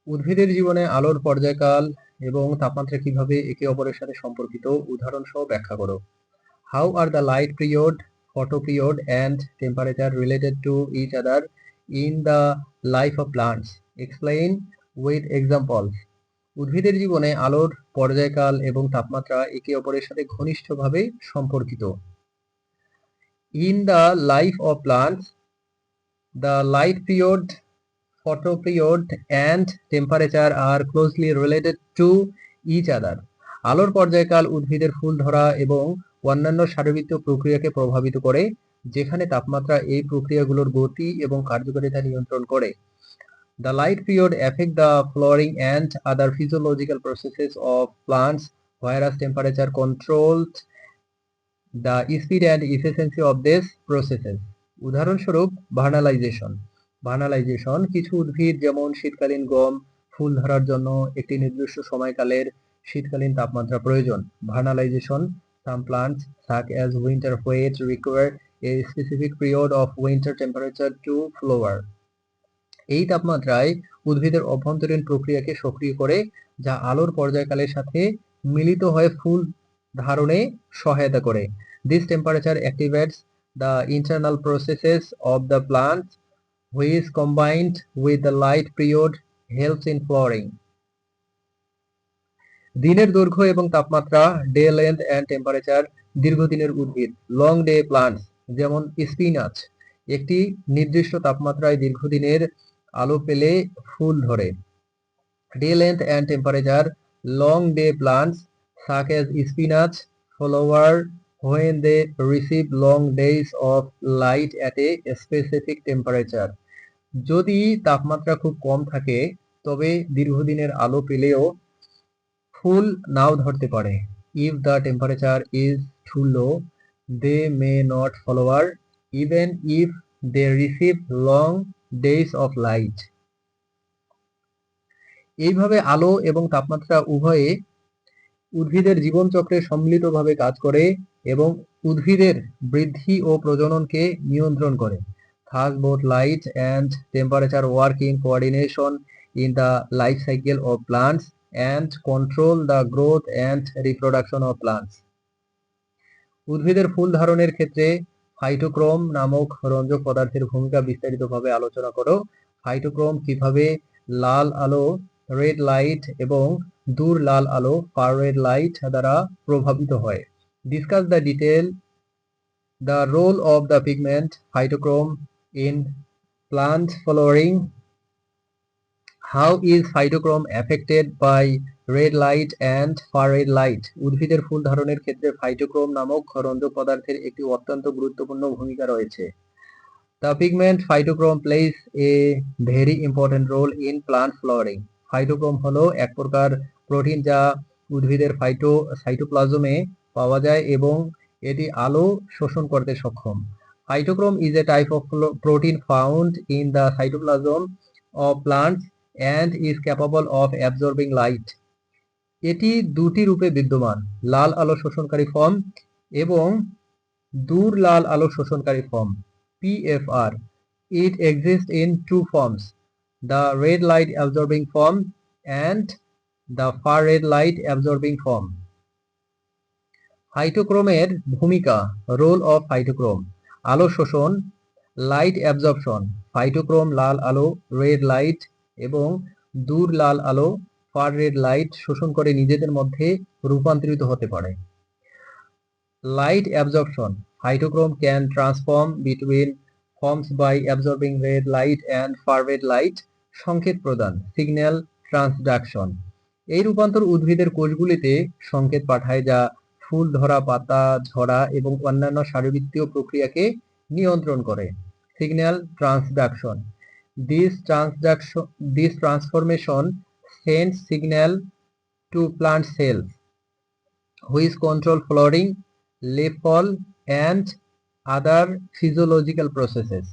উদ্ভিদের জীবনে আলোর পর্যায়কাল এবং তাপমাত্রা কিভাবে একে অপরের সাথে সম্পর্কিত উদাহরণ সহ ব্যাখ্যা করো। How are the light period, photoperiod and temperature related to each other in the life of plants? Explain with examples. উদ্ভিদের জীবনে আলোর পর্যায়কাল এবং তাপমাত্রা একে অপরের সাথে ঘনিষ্ঠভাবে সম্পর্কিত। In the life of plants, the light period, photoperiod and temperature are closely related to each other. আলোর পর্যায়কাল উদ্ভিদের ফুল ধরা এবং অন্যান্য শারীরবৃত্তীয় প্রক্রিয়াকে প্রভাবিত করে, যেখানে তাপমাত্রা এই প্রক্রিয়াগুলোর গতি এবং কার্যকারিতা নিয়ন্ত্রণ করে। The light period affect the flowering and other physiological processes of plants, whereas temperature controls the speed and efficiency of these processes. উদাহরণস্বরূপ ভার্নালাইজেশন কিছু উদ্ভিদ যেমন শীতকালীন গম ফুল ধরার জন্য একটি নির্দিষ্ট সময়কালের শীতকালীন তাপমাত্রা প্রয়োজন। Vernalisation some plants such as winter wheat require a specific period of winter temperature to flower. এই তাপমাত্রায় উদ্ভিদের অভ্যন্তরীণ প্রক্রিয়াকে সক্রিয় করে, যা আলোর পর্যায়কালের সাথে মিলিত হয়ে ফুল ধারণে সহায়তা করে। This temperature activates the internal processes of the plant, which combined with the light period helps in flowering. দিনের দৈর্ঘ্য এবং তাপমাত্রা, ডে লেন্থ অ্যান্ড টেম্পারেচার, দীর্ঘদিনের উদ্ভিদ, লং ডে প্লান্টস যেমন স্পিনাচ একটি নির্দিষ্ট তাপমাত্রায় দীর্ঘদিনের আলো পেলে ফুল ধরে। Day length and temperature, long day plants such as spinach flower when they receive long days of light at a specific temperature. যদি তাপমাত্রা খুব কম থাকে তবে দীর্ঘদিনের আলো পেলেও ফুল নাও ধরতে পারে। If the temperature is too low, they may not flower even if they receive long days of light. এইভাবে আলো এবং তাপমাত্রা উভয়ে উদ্ভিদের জীবনচক্রে সম্মিলিতভাবে কাজ করে এবং উদ্ভিদের বৃদ্ধি ও প্রজননকে নিয়ন্ত্রণ করে। Thus both light and temperature work in coordination in the life cycle of plants and control the growth and reproduction of plants. উদ্ভিদের ফুল ধারণের ক্ষেত্রে ফাইটোক্রোম নামক রঞ্জক পদার্থের ভূমিকা বিস্তারিতভাবে আলোচনা করো। ফাইটোক্রোম কিভাবে লাল আলো রেড লাইট এবং দূর লাল আলো ফার রেড লাইট দ্বারা প্রভাবিত হয়। Discuss the detail the role of the pigment phytochrome in plant flowering. How is phytochrome affected by red light and far red light? উদ্ভিদের ফুল ধারণের ক্ষেত্রে ফাইটোক্রোম নামক রঞ্জক পদার্থের একটি অত্যন্ত গুরুত্বপূর্ণ ভূমিকা রয়েছে। The pigment phytochrome plays a very important role in plant flowering. ফাইটোক্রোম হলো এক প্রকার প্রোটিন যা উদ্ভিদের সাইটোপ্লাজমে পাওয়া যায় এবং এটি আলো শোষণ করতে সক্ষম। Phytochrome is a type of protein found in the cytoplasm of plants and is capable of absorbing light. এটি দুটি রূপে বিদ্যমান, লাল আলো শোষণকারী ফর্ম এবং দূর লাল আলো শোষণকারী form PFR. It exists in two forms, the red light absorbing form and the far red light absorbing form. ফাইটোক্রোমের ভূমিকা, role of ফাইটোক্রোম, আলো শোষণ, লাইট অ্যাবজর্পশন, ফাইটোক্রোম লাল আলো রেড লাইট এবং দূর লাল আলো ফার রেড লাইট শোষণ করে নিজেদের মধ্যে রূপান্তরিত হতে পারে। Light absorption, phytochrome can transform between forms by absorbing red light and far red light. সংকেত প্রদান, সিগন্যাল ট্রান্সডাকশন, এই রূপান্তর উদ্ভিদের কোষগুলিতে সংকেত পাঠায় যা ফুল ধরা, পাতা ঝরা এবং অন্যান্য শারীরবৃত্তীয় প্রক্রিয়াকে নিয়ন্ত্রণ করে। Signal transduction, this transformation sends signal to plant cells which control flowering, leaf fall and other physiological processes.